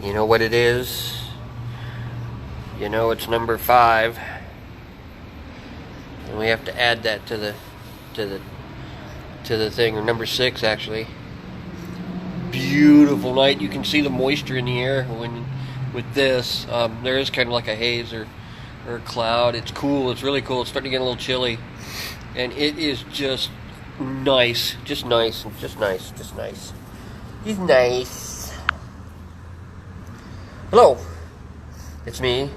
You know what it is? You know it's number 5. And we have to add that to the thing, or number 6 actually. Beautiful night. You can see the moisture in the air with this. There is kind of like a haze or a cloud. It's cool. It's really cool. It's starting to get a little chilly, and it is just nice. Just nice. Just nice. Just nice. He's nice. Hello. It's me,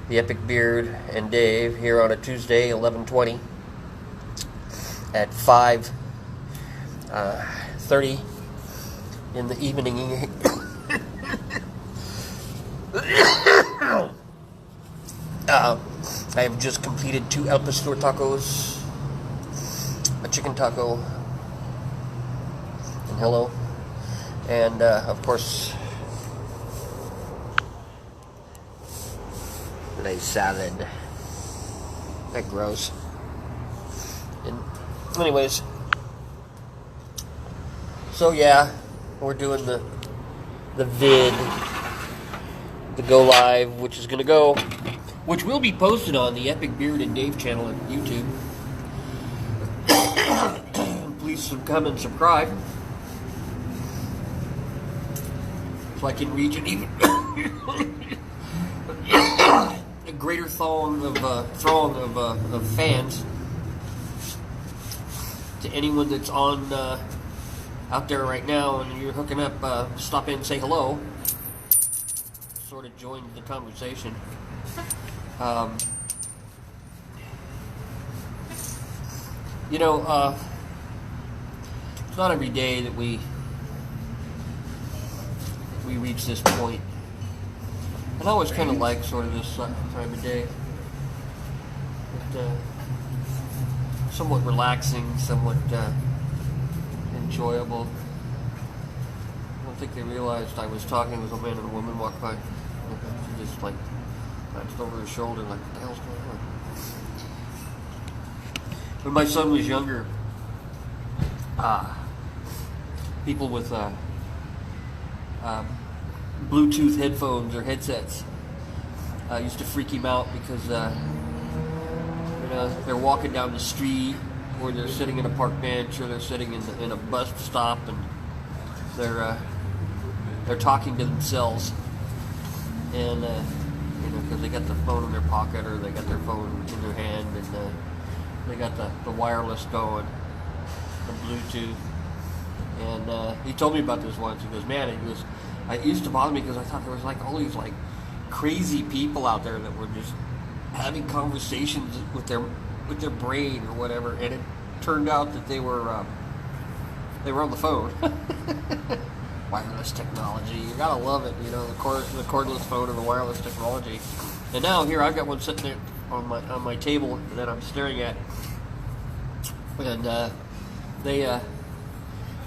the Epic Beard, and Dave here on a Tuesday, 11/20 at 5:30 in the evening. I have just completed 2 El Pastor tacos, a chicken taco, and hello, and of course, nice salad. That gross. And anyways, so yeah, we're doing the vid, the go live, which which will be posted on the Epic Beard and Dave channel on YouTube. Please come and subscribe so I can reach an even a greater throng of fans. To anyone that's on out there right now and you're hooking up, stop in and say hello. Sort of join the conversation. It's not every day that we reach this point. And I always kind of like sort of this time of day. It's somewhat relaxing, somewhat enjoyable. I don't think they realized I was talking with a man and a woman walked by. She just like glanced over his shoulder like, what the hell's going on? When my son was younger, people with Bluetooth headphones or headsets used to freak him out because they're walking down the street, or they're sitting in a park bench, or they're sitting in a bus stop, and they're talking to themselves, and because they got the phone in their pocket, or they got their phone in their hand, and they got the wireless going, the Bluetooth. And he told me about this once. He goes, man, it used to bother me because I thought there was like all these like crazy people out there that were just having conversations with their brain or whatever, and it turned out that they were on the phone. Wireless technology, you gotta love it, the cordless phone and the wireless technology. And now here I've got one sitting there on my table that I'm staring at, and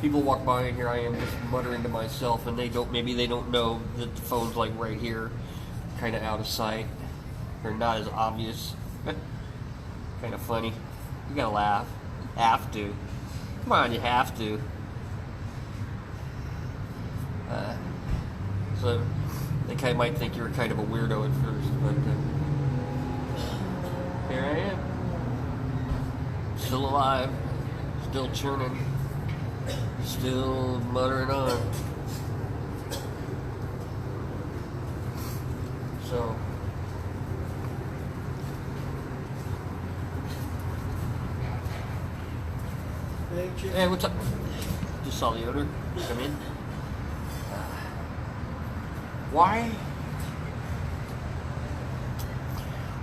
people walk by, and here I am just muttering to myself, and maybe they don't know that the phone's like right here, kind of out of sight, or not as obvious. Kind of funny. You gotta laugh. You have to. Come on, you have to. So they might think you're kind of a weirdo at first, but here I am. Still alive. Still churning. Still muttering on. So hey, what's up? Just saw the owner come in. Why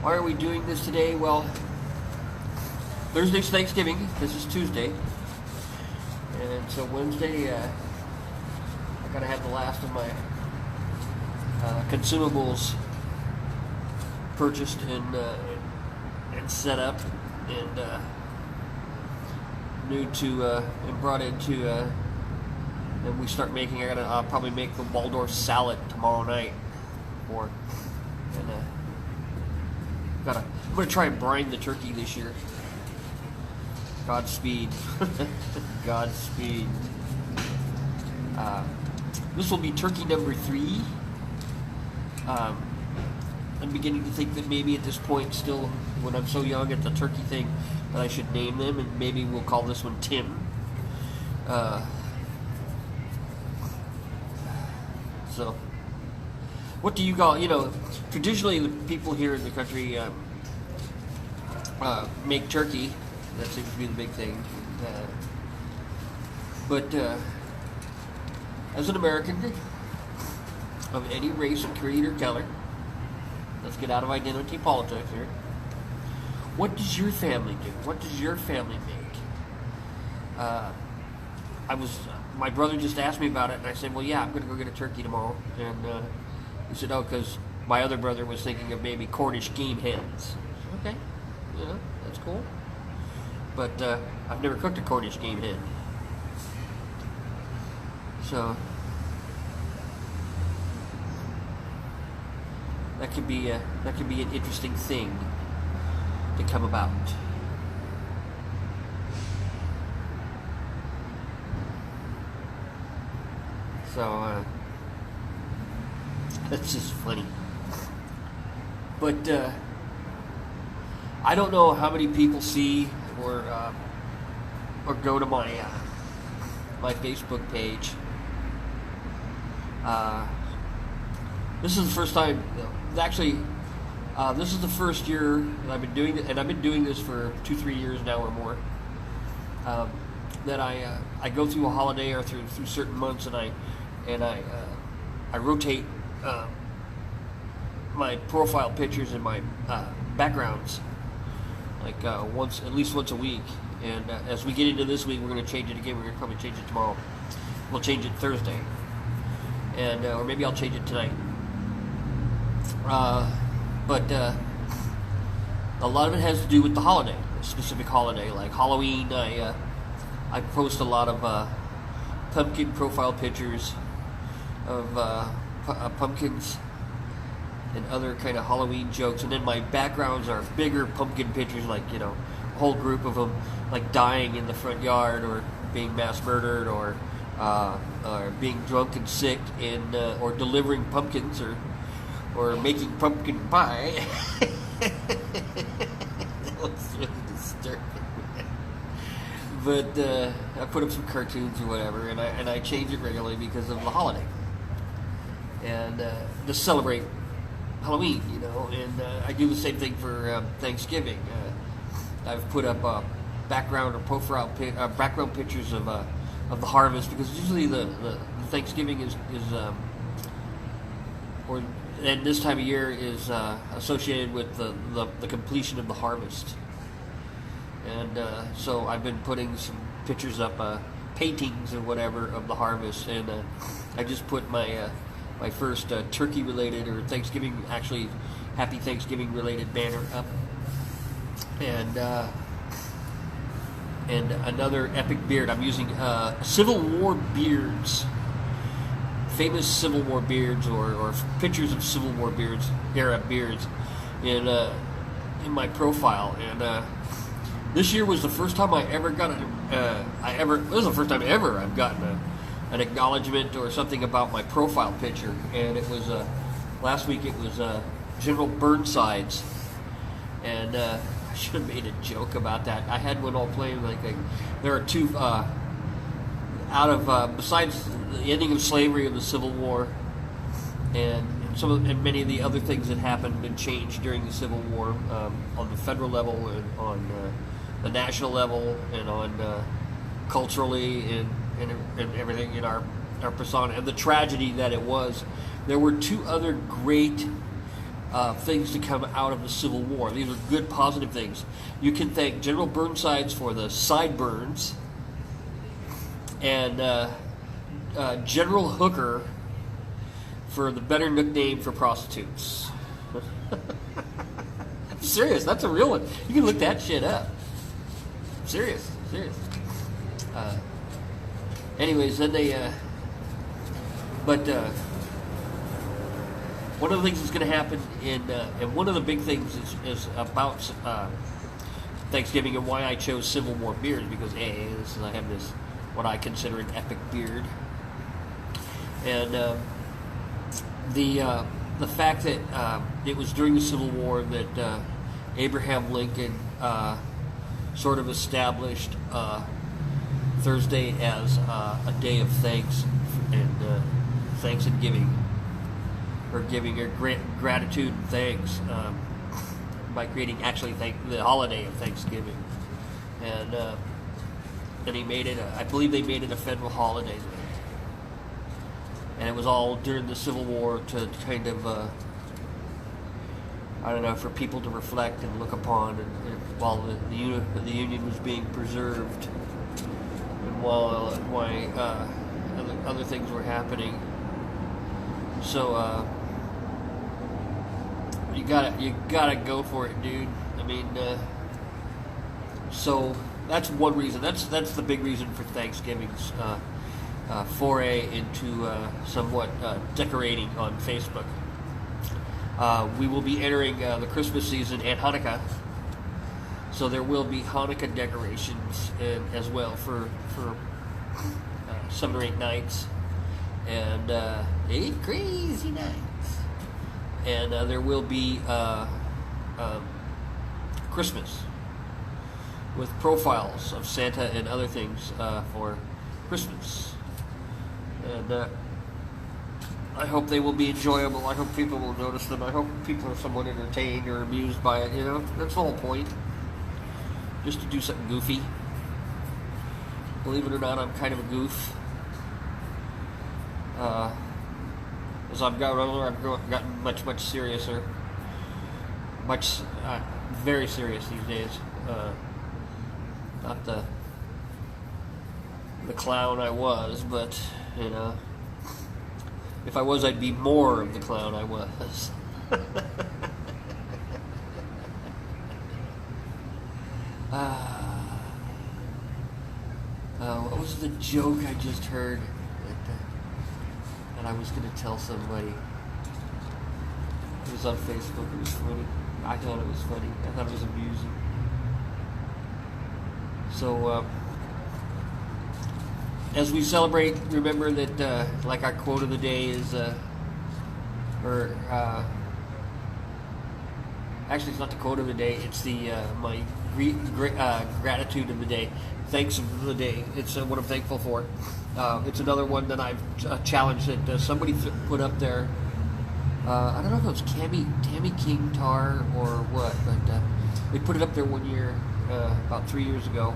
are we doing this today? Well, Thursday's Thanksgiving. This is Tuesday. And so Wednesday, I gotta have the last of my consumables purchased and set up and brought into, and we start making. I'll probably make the Waldorf salad tomorrow night, and I'm gonna try and brine the turkey this year. Godspeed. Godspeed. This will be turkey number 3 I'm beginning to think that maybe at this point, still, when I'm so young at the turkey thing, that I should name them, and maybe we'll call this one Tim. So, what do you call? Traditionally the people here in the country make turkey. That seems to be the big thing. But as an American of any race or creed or color, let's get out of identity politics here. What does your family do? What does your family make? My brother just asked me about it, and I said, well, yeah, I'm going to go get a turkey tomorrow. And he said, oh, because my other brother was thinking of maybe Cornish game hens. Okay, that's cool. But I've never cooked a Cornish game hen. So that could be an interesting thing to come about. So that's just funny. But I don't know how many people see or go to my Facebook page. This is the first time. Actually, this is the first year that I've been doing it, and I've been doing this for 2-3 years now or more. That I go through a holiday or through certain months, and I rotate my profile pictures and my backgrounds like at least once a week. And as we get into this week, we're going to change it again. We're going to probably change it tomorrow. We'll change it Thursday, and or maybe I'll change it tonight. But a lot of it has to do with the holiday, a specific holiday, like Halloween. I post a lot of pumpkin profile pictures of pumpkins and other kind of Halloween jokes, and then my backgrounds are bigger pumpkin pictures, like a whole group of them, like dying in the front yard, or being mass murdered, or being drunk and sick, and or delivering pumpkins, or making pumpkin pie. That was really disturbing. But I put up some cartoons or whatever, and I change it regularly because of the holiday, and to celebrate Halloween, and I do the same thing for Thanksgiving. I've put up background or profile background pictures of the harvest, because usually the Thanksgiving is and this time of year is associated with the completion of the harvest. And so I've been putting some pictures up, paintings or whatever of the harvest, and I just put my first turkey related or Thanksgiving, actually Happy Thanksgiving related banner up, and another epic beard. I'm using Civil War beards, famous Civil War beards, or pictures of Civil War era beards in my profile. And this year was the first time I ever got this is the first time ever I've gotten an acknowledgement or something about my profile picture. And it was last week. It was General Burnside's, and I should have made a joke about that. I had one all playing like there are two out of besides the ending of slavery and the Civil War, and many of the other things that happened and changed during the Civil War, on the federal level and on the national level, and on culturally and everything in our persona, and the tragedy that it was. There were two other great things to come out of the Civil War. These are good, positive things. You can thank General Burnsides for the sideburns, and General Hooker for the better nickname for prostitutes. I'm serious, that's a real one. You can look that shit up. Serious. Anyways, then they, one of the things that's going to happen and one of the big things is about Thanksgiving, and why I chose Civil War beards, because I have this, what I consider an epic beard, and the fact that it was during the Civil War that Abraham Lincoln sort of established Thursday as a day of thanks and thanks and giving, or giving your gratitude and thanks by creating actually the holiday of Thanksgiving, and he made it. I believe they made it a federal holiday, and it was all during the Civil War to kind of I don't know, for people to reflect and look upon, and while the Union was being preserved, and while other things were happening. So you gotta go for it, dude. I mean, so that's one reason. That's the big reason for Thanksgiving's foray into somewhat decorating on Facebook. We will be entering the Christmas season and Hanukkah, so there will be Hanukkah decorations as well for 7 or 8 nights, and 8 crazy nights, and there will be Christmas with profiles of Santa and other things for Christmas, and I hope they will be enjoyable. I hope people will notice them. I hope people are somewhat entertained or amused by it. You know, that's the whole point. Just to do something goofy. Believe it or not, I'm kind of a goof. As I've gotten older, I've gotten much seriouser. Very serious these days. Not the clown I was, but, you know. If I was, I'd be more of the clown I was. What was the joke I just heard that I was going to tell somebody? It was on Facebook. It was funny. I thought it was funny. I thought it was amusing. So, as we celebrate, remember that, like our quote of the day is, actually it's not the quote of the day, it's the my gratitude of the day, thanks of the day. It's what I'm thankful for. It's another one that I've challenged that somebody put up there. I don't know if it was Tammy King Tar or what, but they put it up there one year, about 3 years ago.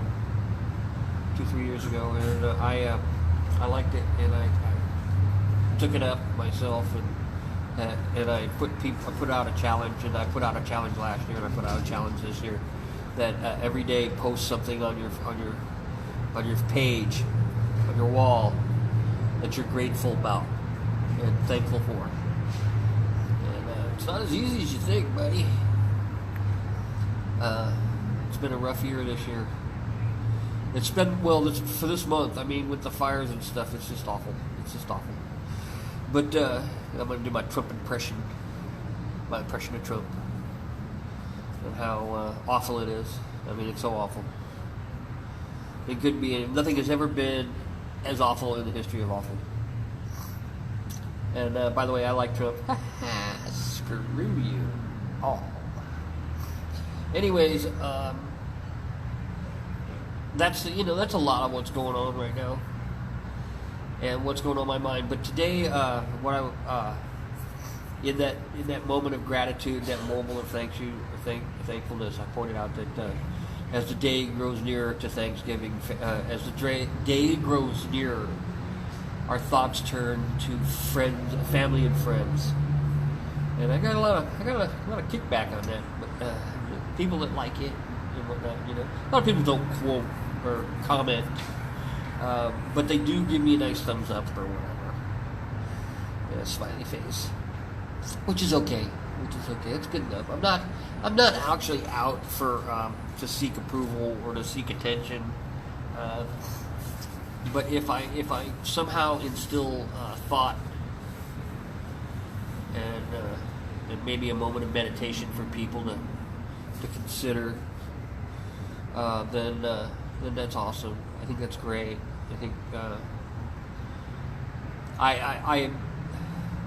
2-3 years ago, and I liked it, and I took it up myself, and I put out a challenge, and I put out a challenge last year, and I put out a challenge this year, that every day post something on your page, on your wall, that you're grateful about and thankful for. And it's not as easy as you think, buddy. It's been a rough year this year. It's been, for this month, I mean, with the fires and stuff, it's just awful. It's just awful. But I'm going to do my Trump impression. My impression of Trump. And how awful it is. I mean, it's so awful. It could be, nothing has ever been as awful in the history of awful. And by the way, I like Trump. Screw you. Oh. Anyways, that's a lot of what's going on right now, and what's going on in my mind. But today, in that moment of gratitude, that moment of thankfulness, I pointed out that as the day grows nearer to Thanksgiving, as the day grows nearer, our thoughts turn to friends, family, and friends. And I got a lot of kickback on that. But people that like it and whatnot, a lot of people don't quote or comment, but they do give me a nice thumbs up or whatever, and a smiley face, which is okay. It's good enough. I'm not actually out for to seek approval or to seek attention, but if I somehow instill thought and maybe a moment of meditation for people to consider, then that's awesome. I think that's great. I think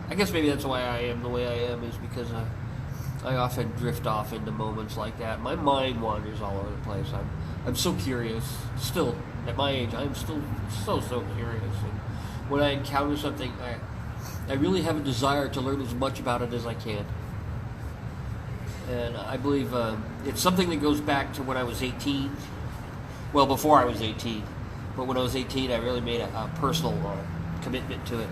I guess maybe that's why I am the way I am, is because I often drift off into moments like that. My mind wanders all over the place. I'm so curious. Still, at my age, I'm still so curious. And when I encounter something, I really have a desire to learn as much about it as I can. And I believe it's something that goes back to when I was 18. Well, before I was 18. But when I was 18, I really made a personal commitment to it.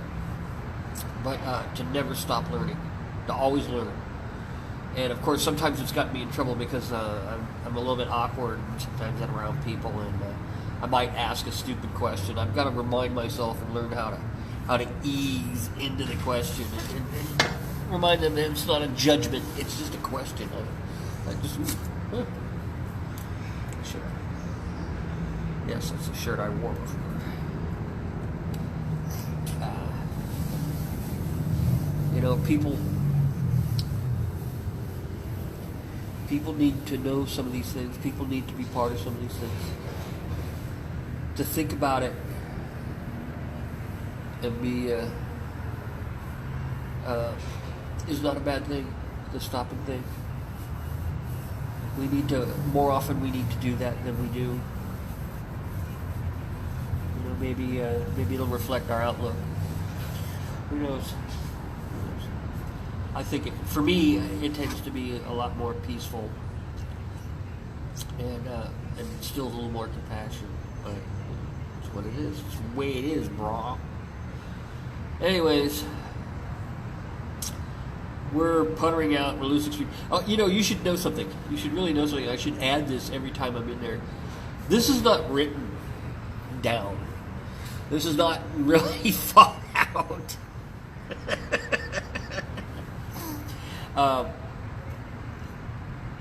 But to never stop learning. To always learn. And of course, sometimes it's gotten me in trouble because I'm a little bit awkward sometimes around people, and I might ask a stupid question. I've got to remind myself and learn how to ease into the question and remind them that it's not a judgment; it's just a question. I just sure. Yes, that's a shirt I wore before. People need to know some of these things. People need to be part of some of these things. To think about it and be is not a bad thing. To stop and think. We need to, more often we need to do that than we do. Maybe it'll reflect our outlook. Who knows? I think for me, it tends to be a lot more peaceful and still a little more compassion. But it's what it is. It's the way it is, brah. Anyways, we're puttering out. We're losing speed. Oh, you should know something. You should really know something. I should add this every time I'm in there. This is not written down. This is not really thought out.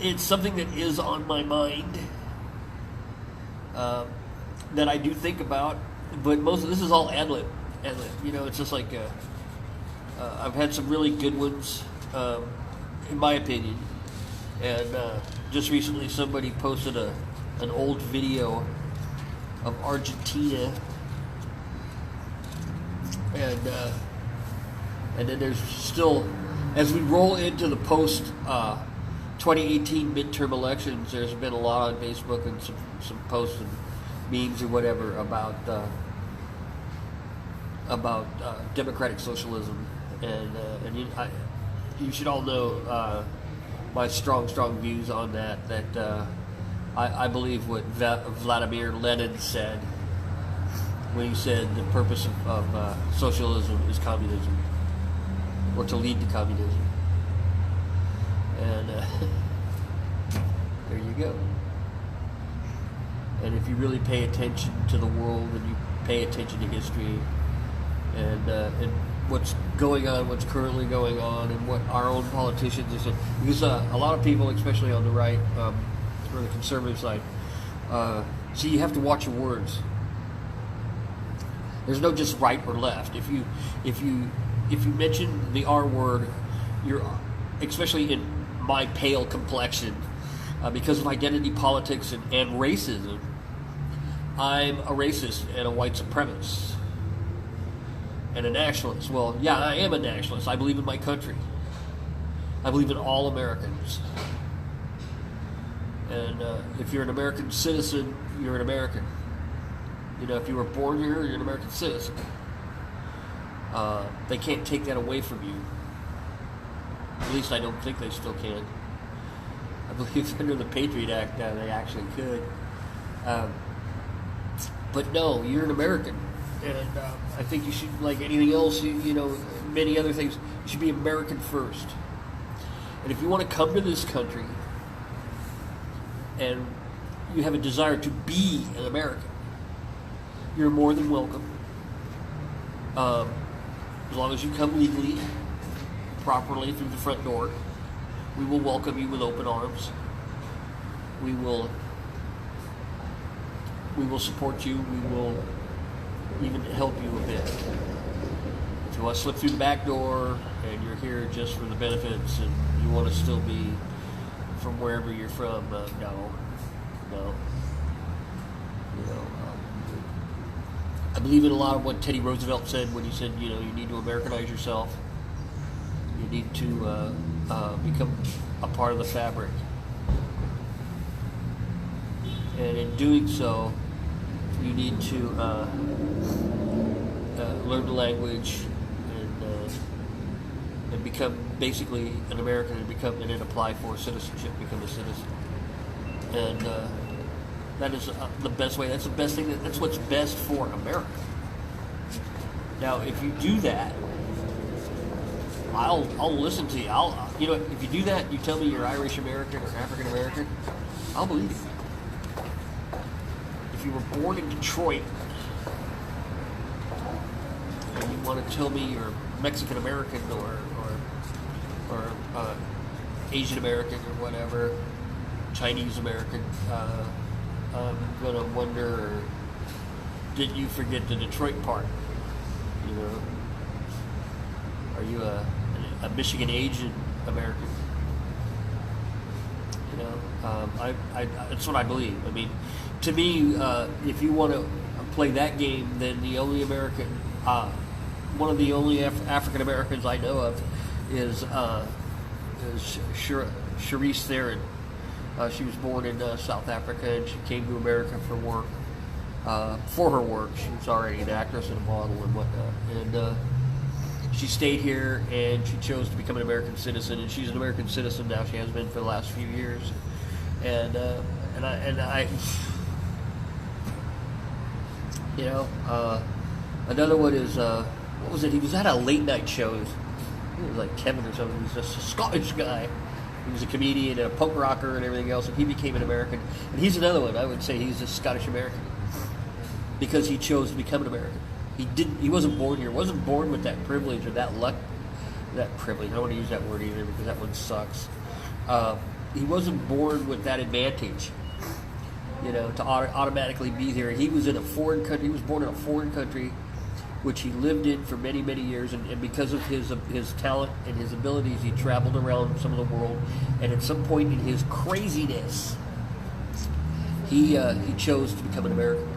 It's something that is on my mind, that I do think about, but most of this is all ad-lib. It's just like I've had some really good ones, in my opinion, and just recently somebody posted an old video of Argentina, and then there's still, as we roll into the post 2018 midterm elections, there's been a lot on Facebook and some posts and memes or whatever about democratic socialism, and you should all know my strong views on that. I believe what Vladimir Lenin said when he said the purpose of socialism is communism, or to lead to communism. And there you go. And if you really pay attention to the world, and you pay attention to history, and what's going on, what's currently going on, and what our own politicians are saying, because a lot of people, especially on the right, or the conservative side, see, you have to watch your words. There's no just right or left. If you mention the R word, you're, especially in my pale complexion, because of identity politics and racism, I'm a racist and a white supremacist and a nationalist. Well, yeah, I am a nationalist. I believe in my country. I believe in all Americans. And if you're an American citizen, you're an American. If you were born here, you're an American citizen. They can't take that away from you. At least I don't think they still can. I believe under the Patriot Act they actually could. But no, you're an American. And I think you should, like anything else, many other things, you should be American first. And if you want to come to this country and you have a desire to be an American, you're more than welcome. As long as you come legally, properly through the front door, we will welcome you with open arms. We will support you. We will even help you a bit. If you want to slip through the back door and you're here just for the benefits and you want to still be from wherever you're from, no. I believe in a lot of what Teddy Roosevelt said when he said, you need to Americanize yourself. You need to become a part of the fabric. And in doing so, you need to learn the language and become basically an American and then apply for citizenship, become a citizen. And that is the best way. That's the best thing. That's what's best for America. Now, if you do that, I'll listen to you. If you do that, you tell me you're Irish American or African American, I'll believe you. If you were born in Detroit and you want to tell me you're Mexican American or Asian American or whatever, Chinese American, I'm gonna wonder, did you forget the Detroit part? You know, are you a Michigan Asian American? You know, that's what I believe. I mean, to me, if you want to play that game, then the only American, one of the only African Americans I know of is Charisse Theron. She was born in South Africa, and she came to America for work. For her work, she was already an actress and a model and whatnot. And she stayed here, and she chose to become an American citizen. And she's an American citizen now. She has been for the last few years. And I, you know, another one is what was it? He was at a late night show. It was like Kevin or something. He was just a Scottish guy. He was a comedian and a punk rocker and everything else, and he became an American. And he's another one. I would say he's a Scottish American because he chose to become an American. He wasn't born here. Wasn't born with that privilege or that luck. That privilege. I don't want to use that word either because that one sucks. He wasn't born with that advantage, you know, to automatically be here. He was in a foreign country. He was born in a foreign country, which he lived in for many, many years, and because of his talent and his abilities, he traveled around some of the world, and at some point in his craziness, he chose to become an American,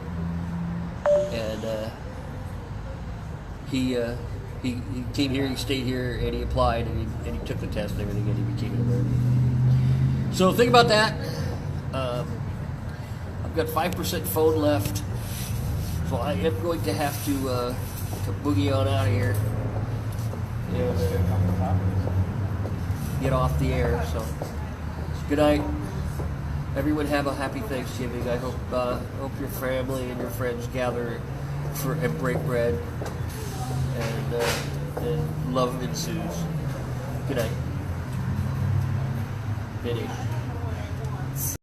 and he came here, he stayed here, and he applied, and he took the test and everything, and he became an American. So think about that. I've got 5% phone left, so I am going to have to boogie on out of here. Get off the air. So, good night. Everyone have a happy Thanksgiving. I hope your family and your friends gather and break bread, and love ensues. Good night. Finish.